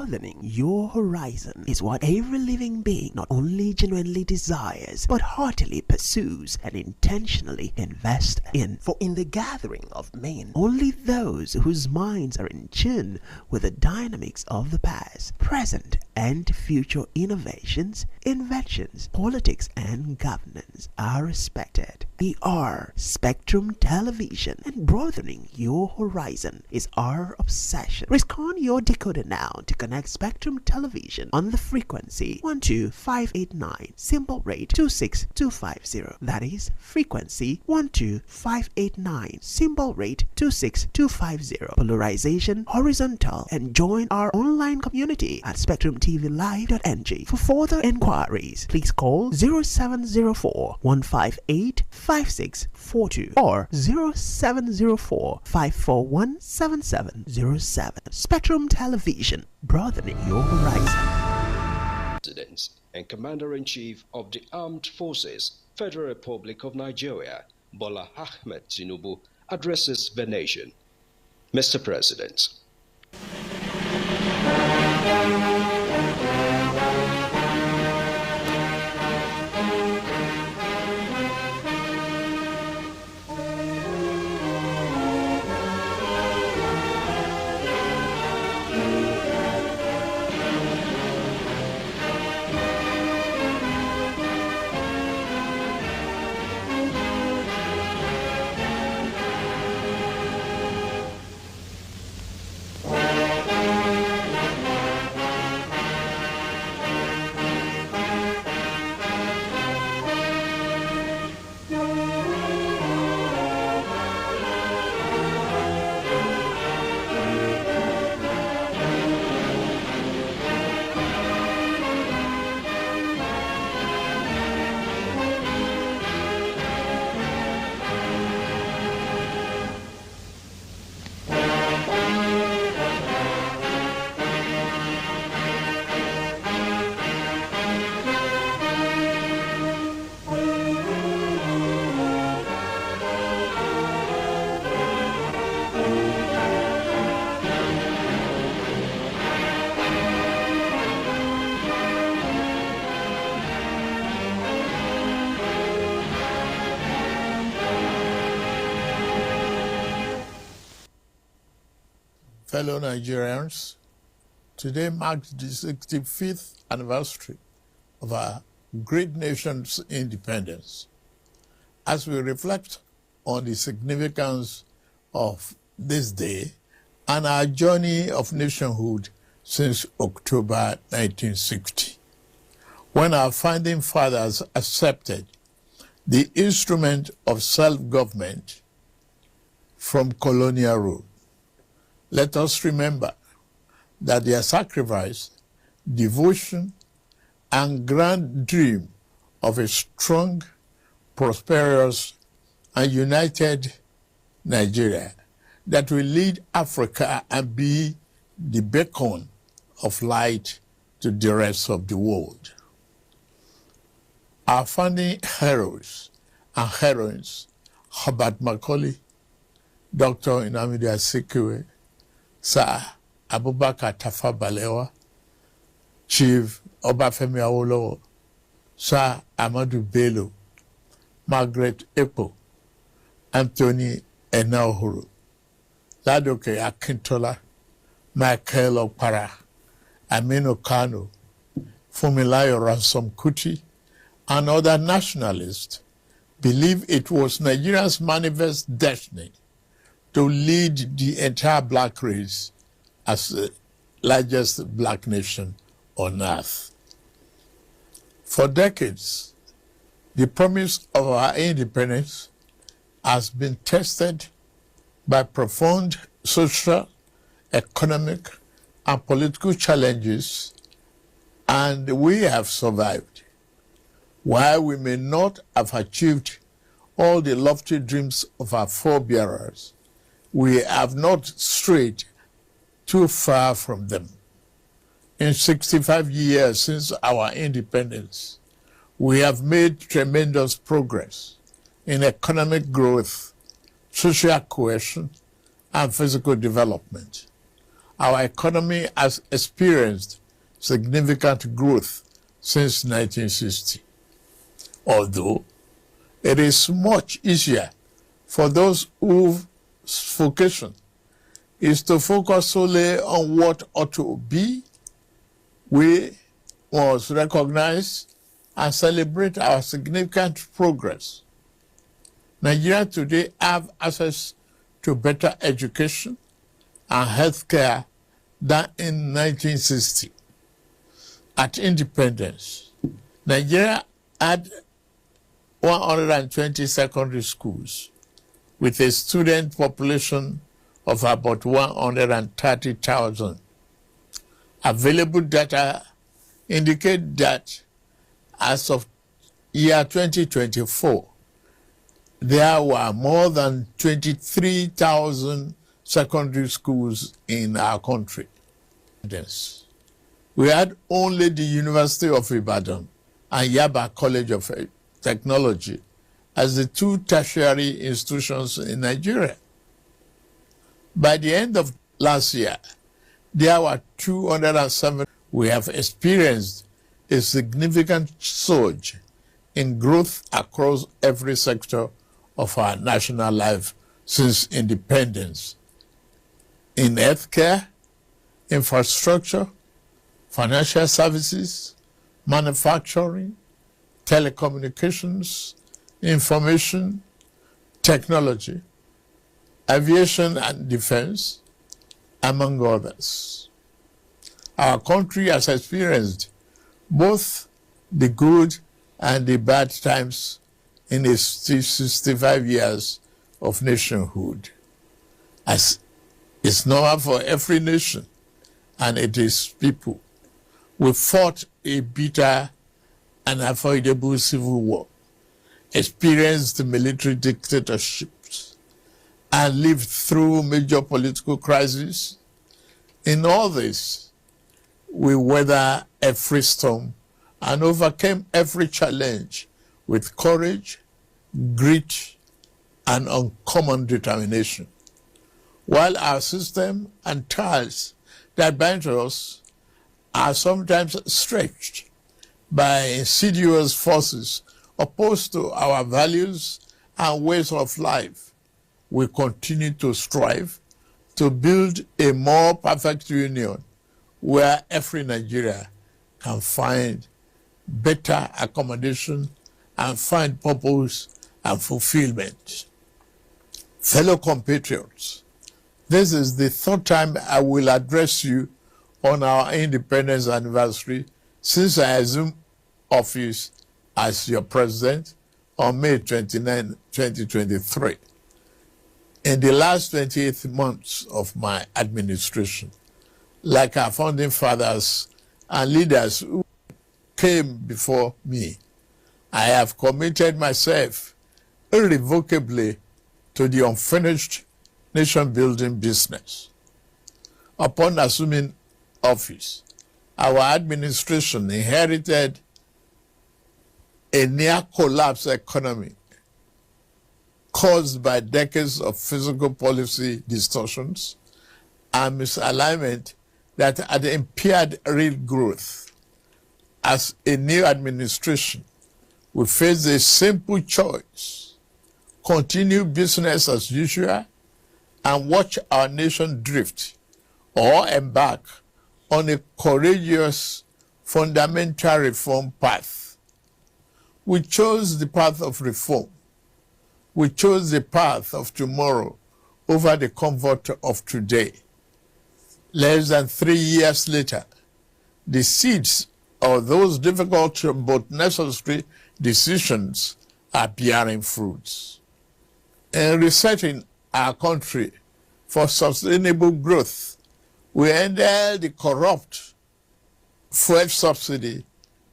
Broadening your horizon is what every living being not only genuinely desires, but heartily pursues and intentionally invests in. For in the gathering of men, only those whose minds are in tune with the dynamics of the past, present, and future innovations, inventions, politics, and governance are respected. We are Spectrum Television, and broadening your horizon is our obsession. Rescan your decoder now to connect Spectrum Television on the frequency 12589, symbol rate 26250. That is frequency 12589, symbol rate 26250. Polarization horizontal, and join our online community at spectrumtvlive.ng. For further inquiries, please call 0704 158 5642 or 0704 541 7707. Spectrum Television, broadening your horizon. President and Commander-in-Chief of the Armed Forces, Federal Republic of Nigeria, Bola Ahmed Tinubu, addresses the nation. Mr. President. Fellow Nigerians, today marks the 65th anniversary of our great nation's independence. As we reflect on the significance of this day and our journey of nationhood since October 1960, when our founding fathers accepted the instrument of self-government from colonial rule, let us remember that their sacrifice, devotion, and grand dream of a strong, prosperous, and united Nigeria that will lead Africa and be the beacon of light to the rest of the world. Our founding heroes and heroines, Herbert Macaulay, Dr. Nnamdi Azikiwe, Sir Abubakar Tafawa Balewa, Chief Obafemi Awolowo, Sir Ahmadu Bello, Margaret Ekpo, Anthony Enahoro, Ladoke Akintola, Michael Okpara, Aminu Kano, Funmilayo Ransome Kuti, and other nationalists believe it was Nigeria's manifest destiny to lead the entire black race as the largest black nation on earth. For decades, the promise of our independence has been tested by profound social, economic, and political challenges, and we have survived. While we may not have achieved all the lofty dreams of our forebearers, we have not strayed too far from them. In 65 years since our independence, we have made tremendous progress in economic growth, social cohesion, and physical development. our economy has experienced significant growth since 1960. Although it is much easier for those whose vocation is to focus solely on what ought to be, we must recognize and celebrate our significant progress. Nigeria today have access to better education and healthcare than in 1960. At independence, Nigeria had 120 secondary schools with a student population of about 130,000. Available data indicate that as of year 2024, there were more than 23,000 secondary schools in our country. We had only the University of Ibadan and Yaba College of Technology as the two tertiary institutions in Nigeria. By the end of last year, there were 207. We have experienced a significant surge in growth across every sector of our national life since independence. In healthcare, infrastructure, financial services, manufacturing, telecommunications, information, technology, aviation and defense, among others. Our country has experienced both the good and the bad times in its 65 years of nationhood. As is normal for every nation and it is people, we fought a bitter and unavoidable civil war, experienced military dictatorships, and lived through major political crises. In all this, we weathered every storm and overcame every challenge with courage, grit, and uncommon determination. While our system and ties that bind us are sometimes stretched by insidious forces opposed to our values and ways of life, we continue to strive to build a more perfect union where every Nigerian can find better accommodation and find purpose and fulfillment. Fellow compatriots, this is the third time I will address you on our independence anniversary since I assumed office as your president on May 29, 2023. In the last 28 months of my administration, like our founding fathers and leaders who came before me, I have committed myself irrevocably to the unfinished nation-building business. Upon assuming office, our administration inherited a near-collapse economy caused by decades of fiscal policy distortions and misalignment that had impaired real growth. As a new administration, we face a simple choice: continue business as usual and watch our nation drift, or embark on a courageous fundamental reform path. We chose the path of reform. We chose the path of tomorrow over the comfort of today. Less than 3 years later, the seeds of those difficult but necessary decisions are bearing fruits. In resetting our country for sustainable growth, we ended the corrupt fuel subsidy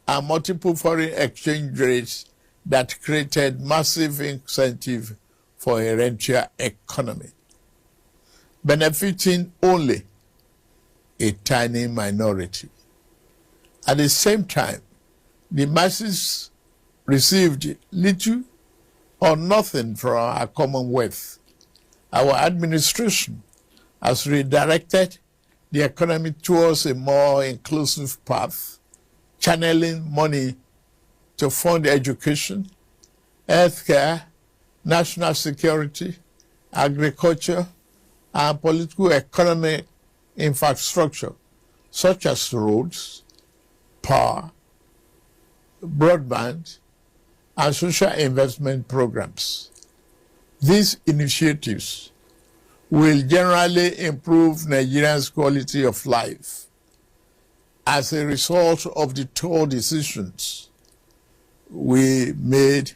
and multiple foreign exchange rates that created massive incentive for a rentier economy, benefiting only a tiny minority. At the same time, the masses received little or nothing from our commonwealth. Our administration has redirected the economy towards a more inclusive path, channeling money to fund education, healthcare, national security, agriculture, and political economic infrastructure, such as roads, power, broadband, and social investment programs. These initiatives will generally improve Nigerians' quality of life as a result of the tough decisions we made,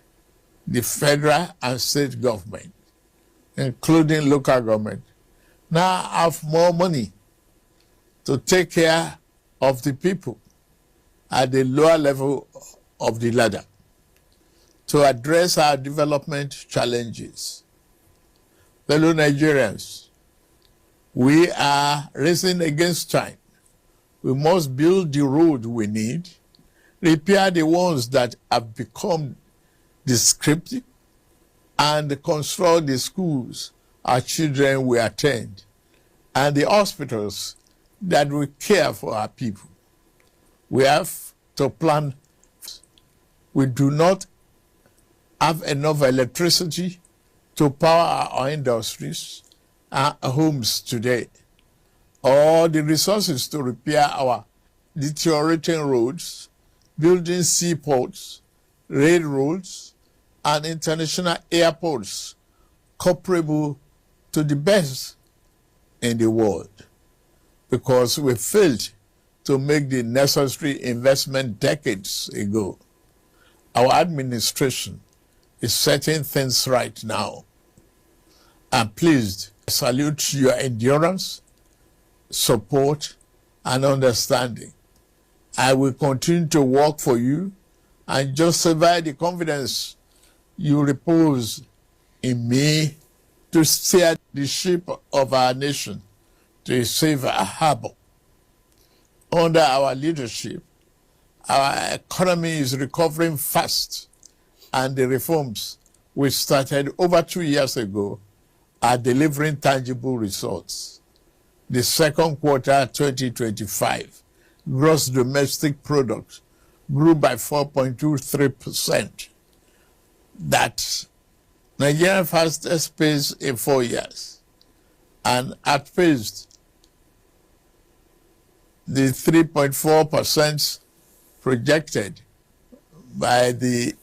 the federal and state government, including local government, now have more money to take care of the people at the lower level of the ladder to address our development challenges. Fellow Nigerians, we are racing against time. We must build the road we need, repair the ones that have become descriptive, and construct the schools our children will attend and the hospitals that will care for our people. We have to plan. We do not have enough electricity to power our industries and homes today, or the resources to repair our deteriorating roads, building seaports, railroads, and international airports comparable to the best in the world, because we failed to make the necessary investment decades ago. Our administration is setting things right now. I'm pleased. I salute your endurance, support, and understanding. I will continue to work for you and justify the confidence you repose in me to steer the ship of our nation to a safer harbor. Under our leadership, our economy is recovering fast, and the reforms we started over 2 years ago are delivering tangible results. The second quarter 2025 gross domestic product grew by 4.23%. That's Nigeria's fastest pace in 4 years, and outpaced the 3.4% projected by the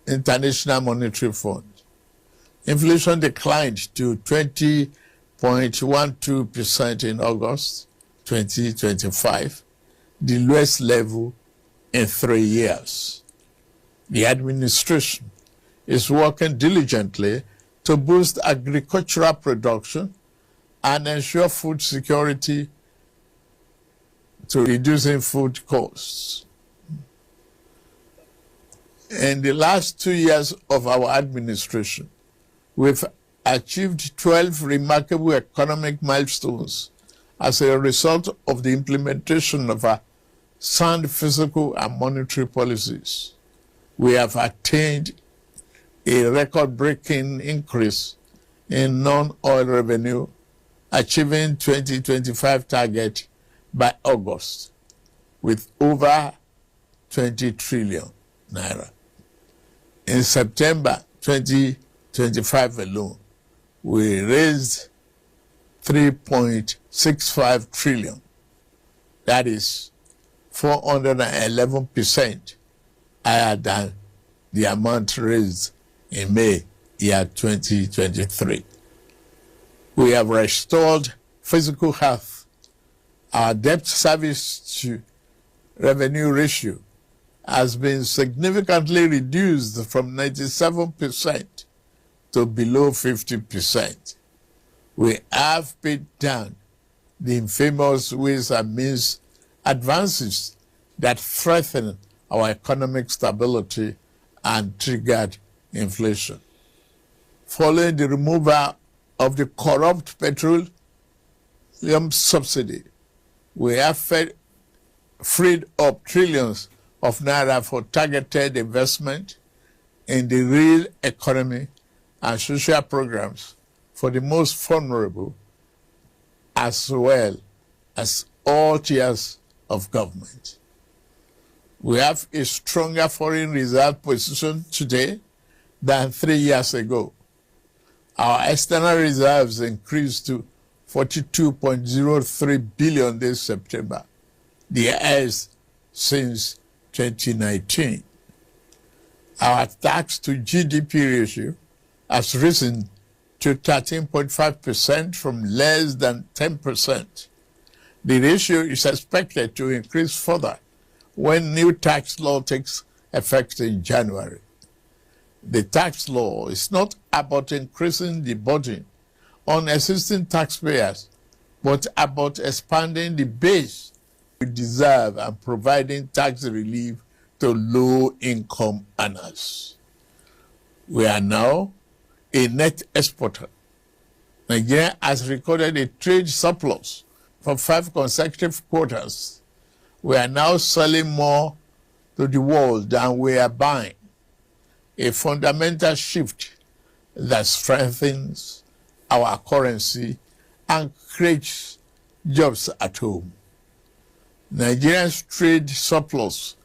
International Monetary Fund. Inflation declined to 20.12% in August 2025, the lowest level in 3 years. The administration is working diligently to boost agricultural production and ensure food security to reducing food costs. In the last 2 years of our administration, we've achieved 12 remarkable economic milestones as a result of the implementation of our sound fiscal and monetary policies. We have attained a record-breaking increase in non-oil revenue, achieving 2025 target by August with over 20 trillion naira. In September 2025 alone, we raised 3.65 trillion. That is 411% higher than the amount raised in May year 2023. We have restored physical health. Our debt service to revenue ratio has been significantly reduced from 97% to below 50%. We have paid down the infamous Ways and Means advances that threaten our economic stability and triggered inflation. Following the removal of the corrupt petroleum subsidy, we have freed up trillions of naira for targeted investment in the real economy and social programs for the most vulnerable, as well as all tiers of government. We have a stronger foreign reserve position today than 3 years ago. Our external reserves increased to 42.03 billion this September, the highest since 2019. Our tax to GDP ratio has risen to 13.5% from less than 10%. The ratio is expected to increase further when new tax law takes effect in January. The tax law is not about increasing the burden on existing taxpayers, but about expanding the base we deserve and providing tax relief to low-income earners. We are now a net exporter. Nigeria has recorded a trade surplus for 5 consecutive quarters. We are now selling more to the world than we are buying, a fundamental shift that strengthens our currency and creates jobs at home. Nigeria's trade surplus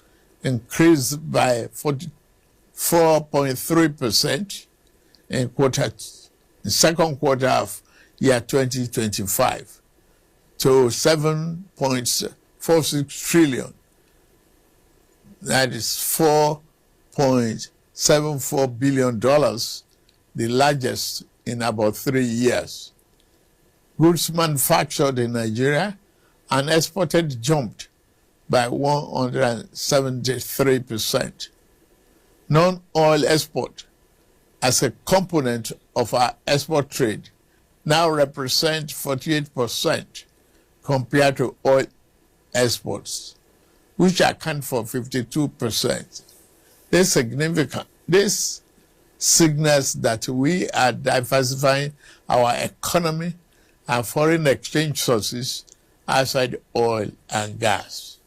increased by 44.3% in the second quarter of year 2025 to 7.46 trillion. That is $4.74 billion, the largest in about 3 years. Goods manufactured in Nigeria and exported jumped by 173%. Non-oil export as a component of our export trade now represent 48% compared to oil exports, which account for 52%. This signals that we are diversifying our economy and foreign exchange sources outside oil and gas.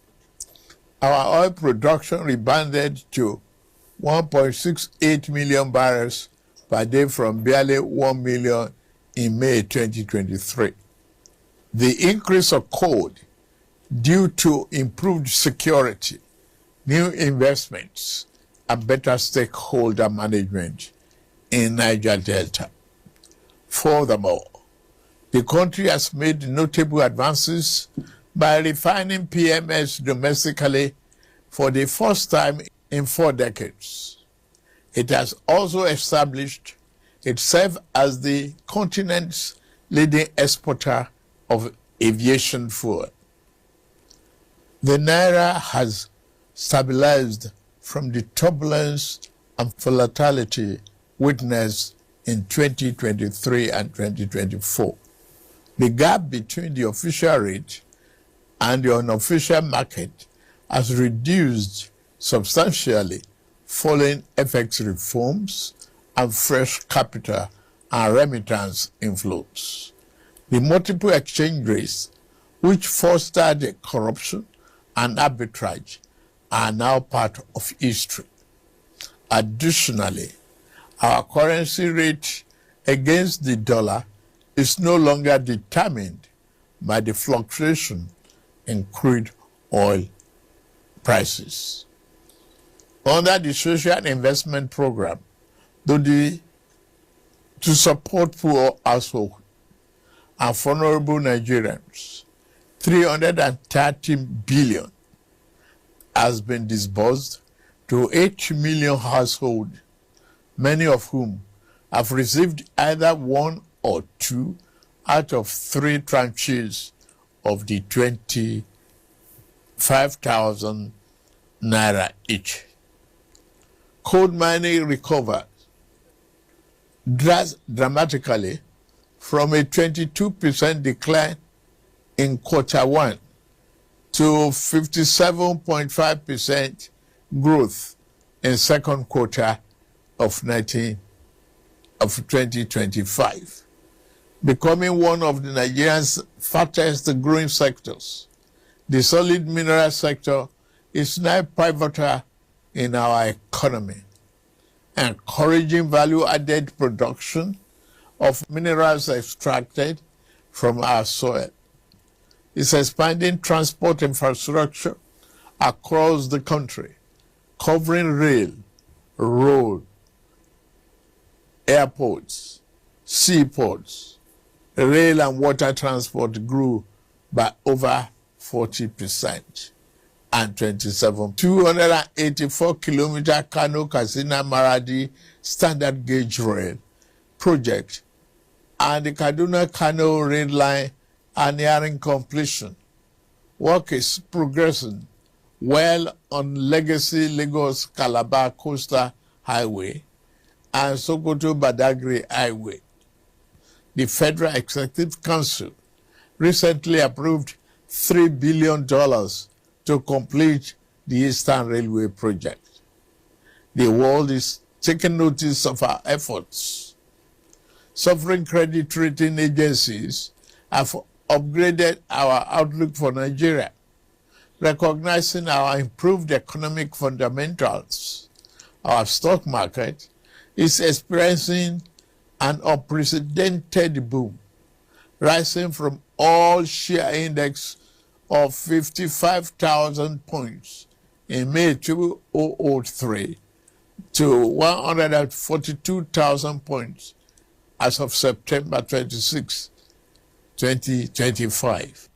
Our oil production rebounded to 1.68 million barrels per day from barely 1 million in May 2023. The increase occurred due to improved security, new investments, and better stakeholder management in Niger Delta. Furthermore, the country has made notable advances by refining PMS domestically for the first time in 4 decades. It has also established itself as the continent's leading exporter of aviation fuel. The Naira has stabilized from the turbulence and volatility witnessed in 2023 and 2024. The gap between the official rate and the unofficial market has reduced substantially following FX reforms and fresh capital and remittance inflows. The multiple exchange rates, which fostered corruption and arbitrage, are now part of history. Additionally, our currency rate against the dollar is no longer determined by the fluctuation in crude oil prices. Under the Social Investment Program, to support poor households and vulnerable Nigerians, 330 billion has been disbursed to 8 million households, many of whom have received either 1 or 2 out of 3 tranches of the 25,000 naira each. Coal mining recovered dramatically from a 22% decline in quarter 1 to 57.5% growth in second quarter of 2025, becoming one of the Nigeria's fastest growing sectors. The solid mineral sector is now pivotal in our economy, encouraging value-added production of minerals extracted from our soil. is expanding transport infrastructure across the country, covering rail, road, airports, seaports. Rail and water transport grew by over 40% and 27. 284-kilometer Kano-Katsina-Maradi standard gauge rail project and the Kaduna-Kano rail line are nearing completion. Work is progressing well on legacy Lagos-Calabar Coastal Highway and Sokoto-Badagry Highway. The Federal Executive Council recently approved $3 billion to complete the Eastern Railway project. The world is taking notice of our efforts. Sovereign credit rating agencies have upgraded our outlook for Nigeria, recognizing our improved economic fundamentals. Our stock market is experiencing an unprecedented boom, rising from all-share index of 55,000 points in May 2003 to 142,000 points as of September 26, 2025.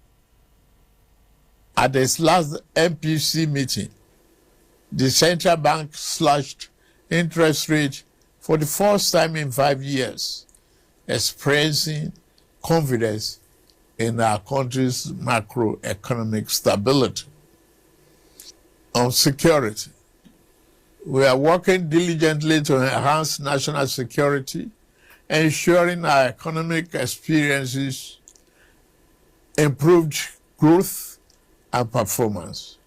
At its last MPC meeting, the central bank slashed interest rate for the first time in 5 years, expressing confidence in our country's macroeconomic stability. On security, we are working diligently to enhance national security, ensuring our economic experiences improved growth and performance.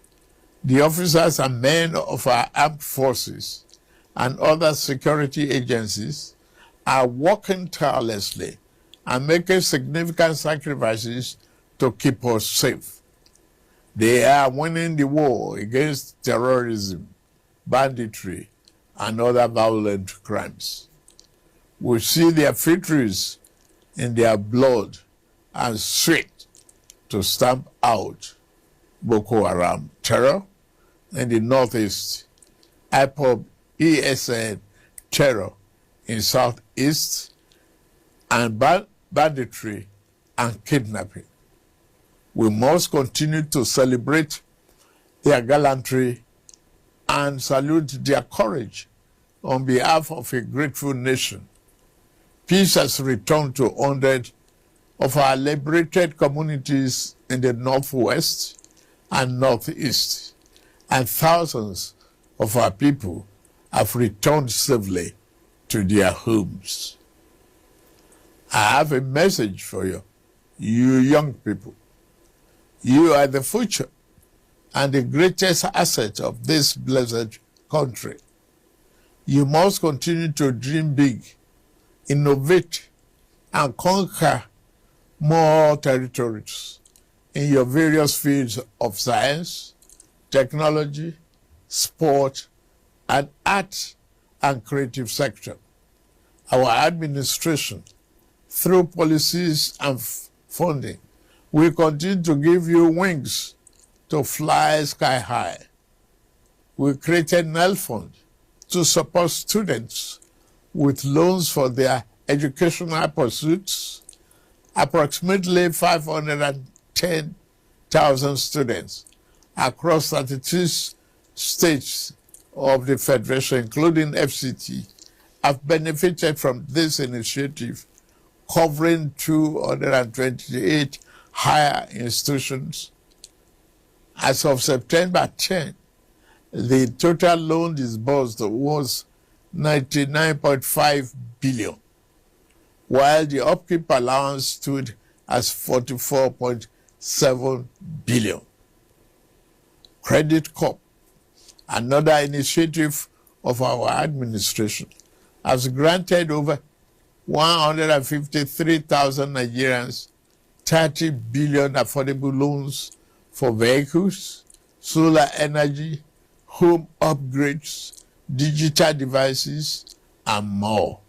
The officers and men of our armed forces and other security agencies are working tirelessly and making significant sacrifices to keep us safe. They are winning the war against terrorism, banditry, and other violent crimes. We see their victories in their blood and sweat to stamp out Boko Haram terror in the northeast, IPOB ESN terror in southeast, and banditry and kidnapping. We must continue to celebrate their gallantry and salute their courage on behalf of a grateful nation. Peace has returned to 100 of our liberated communities in the northwest and northeast, and thousands of our people have returned safely to their homes. I have a message for you, you young people. You are the future and the greatest asset of this blessed country. You must continue to dream big, innovate, and conquer more territories in your various fields of science, technology, sport, and art and creative sector. Our administration, through policies and funding, will continue to give you wings to fly sky high. We created NEL Fund to support students with loans for their educational pursuits. Approximately 510,000 students across 32 states of the Federation, including FCT, have benefited from this initiative, covering 228 higher institutions. As of September 10, the total loan disbursed was 99.5 billion, while the upkeep allowance stood as 44.7 billion. Credit Corp, another initiative of our administration, has granted over 153,000 Nigerians 30 billion affordable loans for vehicles, solar energy, home upgrades, digital devices, and more.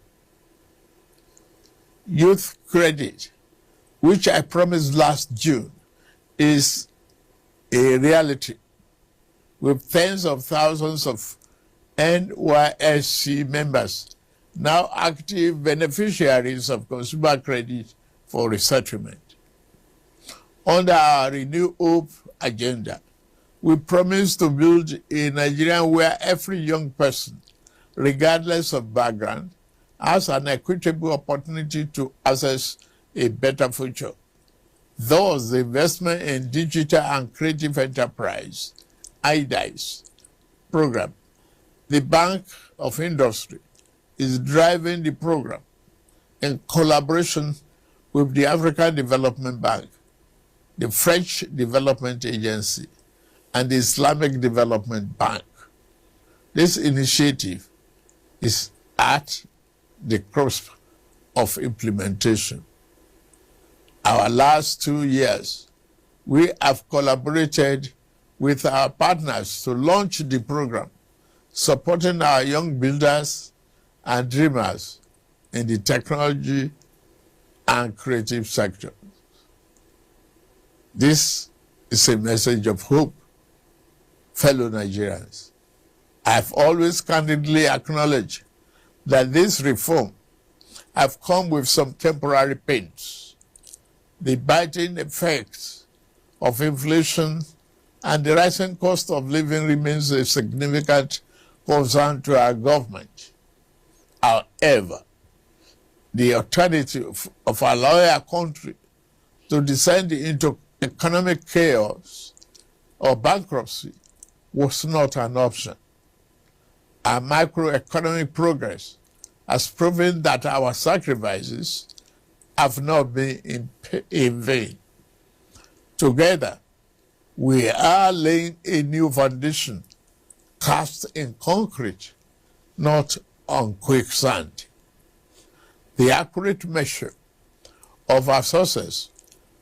Youth Credit, which I promised last June, is a reality, with tens of thousands of NYSC members now active beneficiaries of consumer credit for resettlement. Under our Renew Hope agenda, we promise to build a Nigeria where every young person, regardless of background, has an equitable opportunity to access a better future. Thus, the investment in digital and creative enterprise, IDICE program, the Bank of Industry, is driving the program in collaboration with the African Development Bank, the French Development Agency, and the Islamic Development Bank. This initiative is at the cusp of implementation. Our last 2 years, we have collaborated with our partners to launch the program, supporting our young builders and dreamers in the technology and creative sector. This is a message of hope, fellow Nigerians. I've always candidly acknowledged that this reform have come with some temporary pains. The biting effects of inflation and the rising cost of living remains a significant concern to our government. However, the alternative of allowing our country to descend into economic chaos or bankruptcy was not an option. Our macroeconomic progress has proven that our sacrifices have not been in vain. Together, we are laying a new foundation cast in concrete, not on quicksand. The accurate measure of our success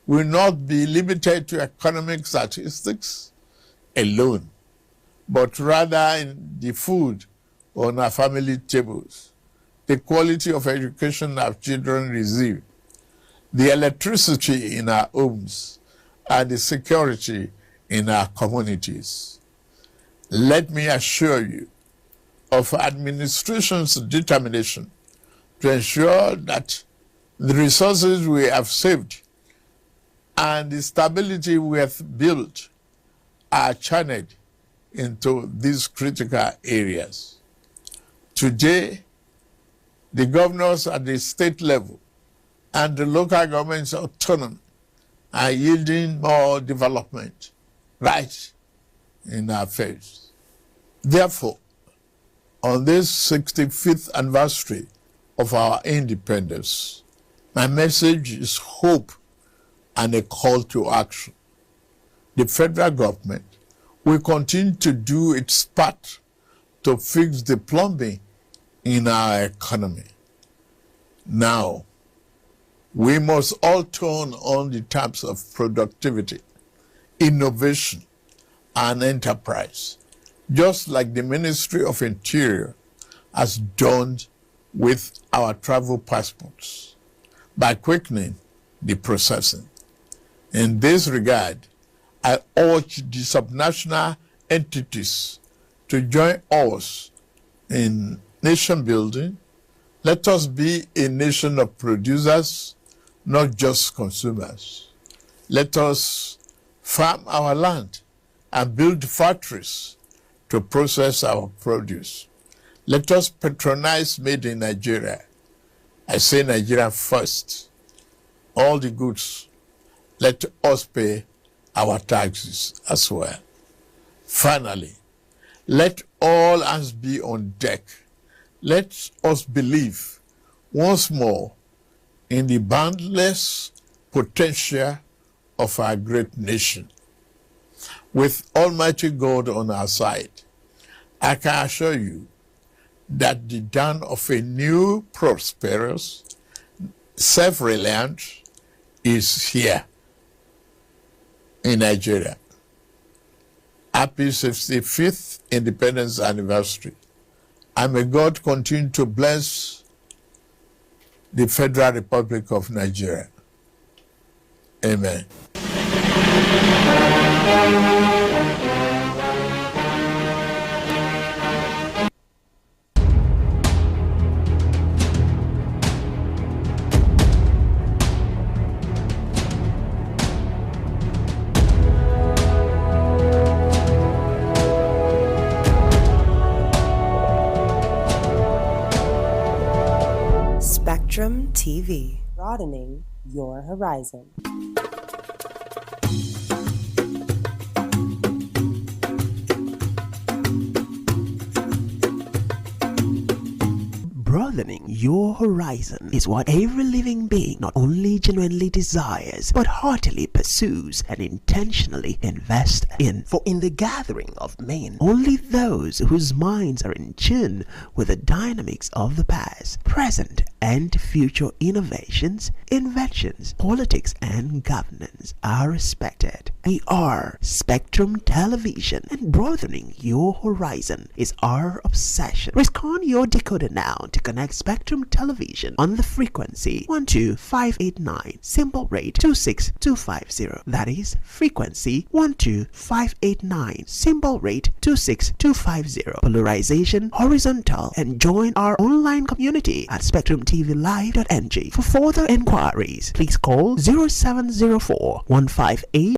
will not be limited to economic statistics alone, but rather in the food on our family tables, the quality of education our children receive, the electricity in our homes, and the security in our communities. Let me assure you of administration's determination to ensure that the resources we have saved and the stability we have built are channeled into these critical areas. Today, the governors at the state level and the local government's autonomy are yielding more development right in our face. Therefore, on this 65th anniversary of our independence, my message is hope and a call to action. The federal government will continue to do its part to fix the plumbing in our economy. Now, we must all turn on the taps of productivity, innovation, and enterprise, just like the Ministry of Interior has done with our travel passports, by quickening the processing. In this regard, I urge the subnational entities to join us in nation building. Let us be a nation of producers, not just consumers. Let us farm our land and build factories to process our produce. Let us patronize made in Nigeria. I say Nigeria first. All the goods, let us pay our taxes as well. Finally, let all hands be on deck. Let us believe once more in the boundless potential of our great nation. With Almighty God on our side, I can assure you that the dawn of a new, prosperous, self-reliant is here in Nigeria. Happy 65th Independence Anniversary. And may God continue to bless the Federal Republic of Nigeria. Amen. Spectrum TV, broadening your horizon. Broadening your horizon is what every living being not only genuinely desires, but heartily pursues and intentionally invests in. For in the gathering of men, only those whose minds are in tune with the dynamics of the past, present, and future innovations, inventions, politics, and governance are respected. We are Spectrum Television, and broadening your horizon is our obsession. Risk on your decoder now to connect Spectrum Television on the frequency 12589, symbol rate 26250. That is frequency 12589, symbol rate 26250. Polarization horizontal, and join our online community at spectrumtvlive.ng. For further enquiries, please call 0704 158